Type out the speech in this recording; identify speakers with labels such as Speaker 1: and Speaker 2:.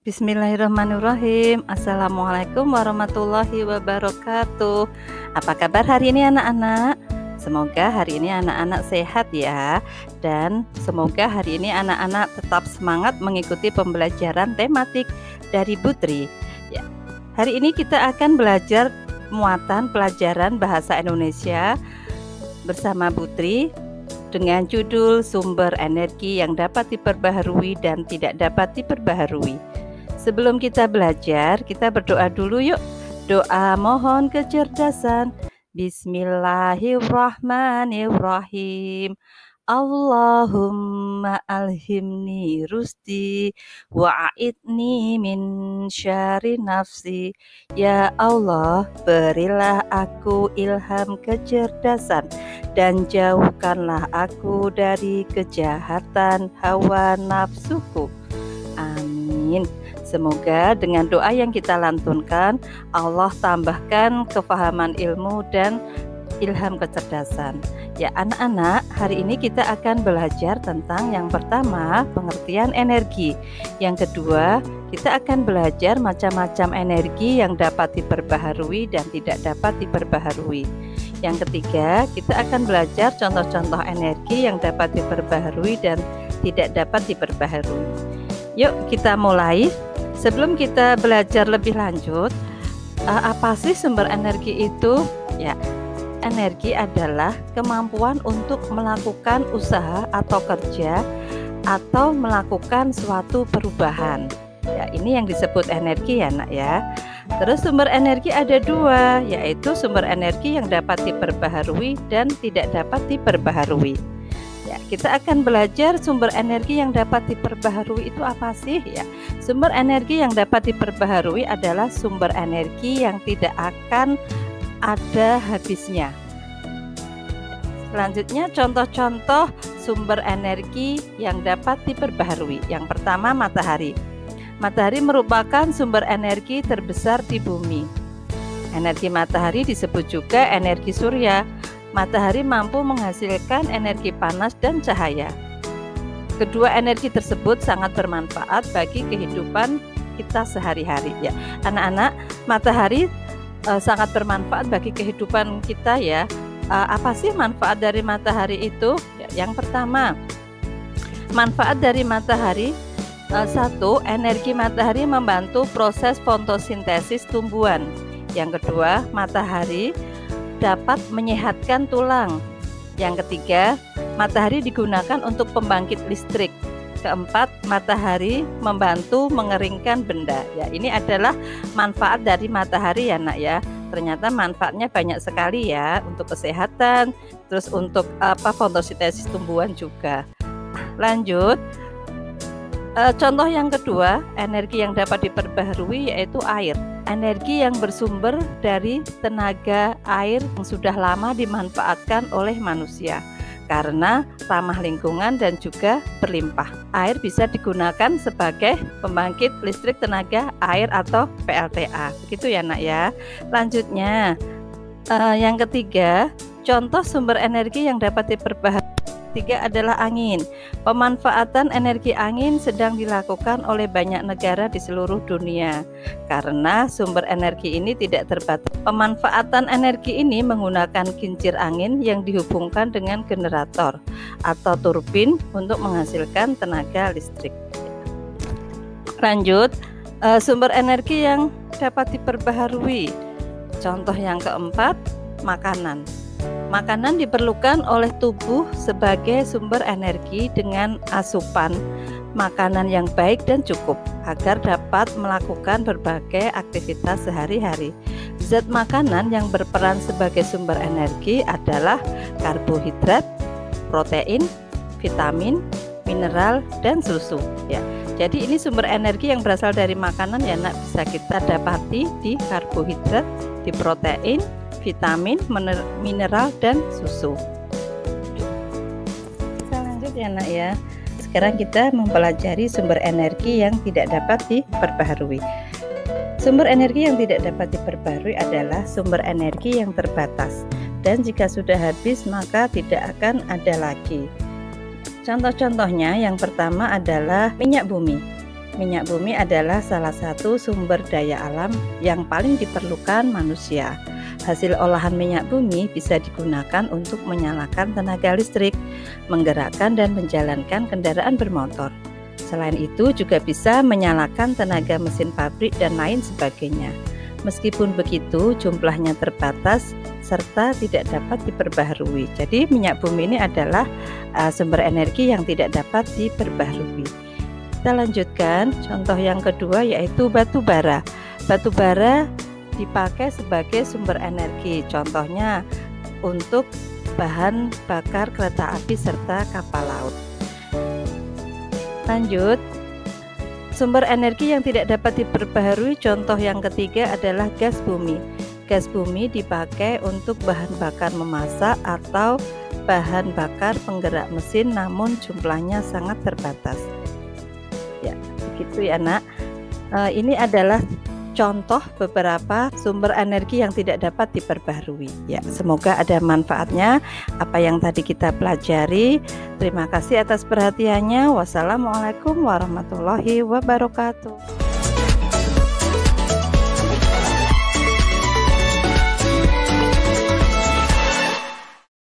Speaker 1: Bismillahirrahmanirrahim. Assalamualaikum warahmatullahi wabarakatuh. Apa kabar hari ini anak-anak? Semoga hari ini anak-anak sehat ya. Dan semoga hari ini anak-anak tetap semangat mengikuti pembelajaran tematik dari Putri ya. Hari ini kita akan belajar muatan pelajaran bahasa Indonesia bersama Putri dengan judul sumber energi yang dapat diperbaharui dan tidak dapat diperbaharui. Sebelum kita belajar, kita berdoa dulu yuk. Doa mohon kecerdasan. Bismillahirrahmanirrahim. Allahumma alhimni rusdi wa'idni min syari nafsi. Ya Allah, berilah aku ilham kecerdasan dan jauhkanlah aku dari kejahatan hawa nafsuku. Amin. Semoga dengan doa yang kita lantunkan, Allah tambahkan kefahaman ilmu dan ilham kecerdasan. Ya anak-anak, hari ini kita akan belajar tentang yang pertama, pengertian energi. Yang kedua, kita akan belajar macam-macam energi yang dapat diperbaharui dan tidak dapat diperbaharui. Yang ketiga, kita akan belajar contoh-contoh energi yang dapat diperbaharui dan tidak dapat diperbaharui. Yuk kita mulai. Sebelum kita belajar lebih lanjut, apa sih sumber energi itu? Ya, energi adalah kemampuan untuk melakukan usaha atau kerja atau melakukan suatu perubahan. Ya, ini yang disebut energi ya nak ya. Terus sumber energi ada dua, yaitu sumber energi yang dapat diperbaharui dan tidak dapat diperbaharui. Ya, kita akan belajar sumber energi yang dapat diperbaharui itu apa sih ya? Sumber energi yang dapat diperbaharui adalah sumber energi yang tidak akan ada habisnya. Selanjutnya contoh-contoh sumber energi yang dapat diperbaharui. Yang pertama matahari. Matahari merupakan sumber energi terbesar di bumi. Energi matahari disebut juga energi surya. Matahari mampu menghasilkan energi panas dan cahaya. Kedua energi tersebut sangat bermanfaat bagi kehidupan kita sehari-hari ya. Anak-anak, matahari sangat bermanfaat bagi kehidupan kita ya. Apa sih manfaat dari matahari itu? Ya, yang pertama, manfaat dari matahari satu, energi matahari membantu proses fotosintesis tumbuhan. Yang kedua, matahari dapat menyehatkan tulang. Yang ketiga, matahari digunakan untuk pembangkit listrik. Keempat, matahari membantu mengeringkan benda. Ya, ini adalah manfaat dari matahari ya nak ya. Ternyata manfaatnya banyak sekali ya, untuk kesehatan, terus untuk fotosintesis tumbuhan juga. Lanjut. Contoh yang kedua, energi yang dapat diperbaharui yaitu air. Energi yang bersumber dari tenaga air yang sudah lama dimanfaatkan oleh manusia karena ramah lingkungan dan juga berlimpah. Air bisa digunakan sebagai pembangkit listrik tenaga air atau PLTA. Begitu ya nak ya. Lanjutnya, yang ketiga, contoh sumber energi yang dapat diperbaharui. Tiga adalah angin. Pemanfaatan energi angin sedang dilakukan oleh banyak negara di seluruh dunia karena sumber energi ini tidak terbatas. Pemanfaatan energi ini menggunakan kincir angin yang dihubungkan dengan generator atau turbin untuk menghasilkan tenaga listrik. Lanjut, sumber energi yang dapat diperbaharui. Contoh yang keempat, makanan. Makanan diperlukan oleh tubuh sebagai sumber energi dengan asupan makanan yang baik dan cukup agar dapat melakukan berbagai aktivitas sehari-hari. Zat makanan yang berperan sebagai sumber energi adalah karbohidrat, protein, vitamin, mineral, dan susu ya. Jadi ini sumber energi yang berasal dari makanan ya nak, bisa kita dapati di karbohidrat, di protein, vitamin, mineral, dan susu. Kita lanjut ya nak ya. Sekarang kita mempelajari sumber energi yang tidak dapat diperbaharui. Sumber energi yang tidak dapat diperbaharui adalah sumber energi yang terbatas dan jika sudah habis maka tidak akan ada lagi. Contoh-contohnya yang pertama adalah minyak bumi. Minyak bumi adalah salah satu sumber daya alam yang paling diperlukan manusia. Hasil olahan minyak bumi bisa digunakan untuk menyalakan tenaga listrik, menggerakkan dan menjalankan kendaraan bermotor. Selain itu juga bisa menyalakan tenaga mesin pabrik dan lain sebagainya. Meskipun begitu, jumlahnya terbatas serta tidak dapat diperbaharui. Jadi minyak bumi ini adalah sumber energi yang tidak dapat diperbaharui. Kita lanjutkan contoh yang kedua, yaitu batu bara. Batu bara dipakai sebagai sumber energi, contohnya untuk bahan bakar kereta api serta kapal laut. Lanjut, sumber energi yang tidak dapat diperbaharui, contoh yang ketiga adalah gas bumi. Gas bumi dipakai untuk bahan bakar memasak atau bahan bakar penggerak mesin, namun jumlahnya sangat terbatas. Ya, begitu ya nak. Ini adalah contoh beberapa sumber energi yang tidak dapat diperbaharui. Ya, semoga ada manfaatnya apa yang tadi kita pelajari. Terima kasih atas perhatiannya. Wassalamualaikum warahmatullahi wabarakatuh.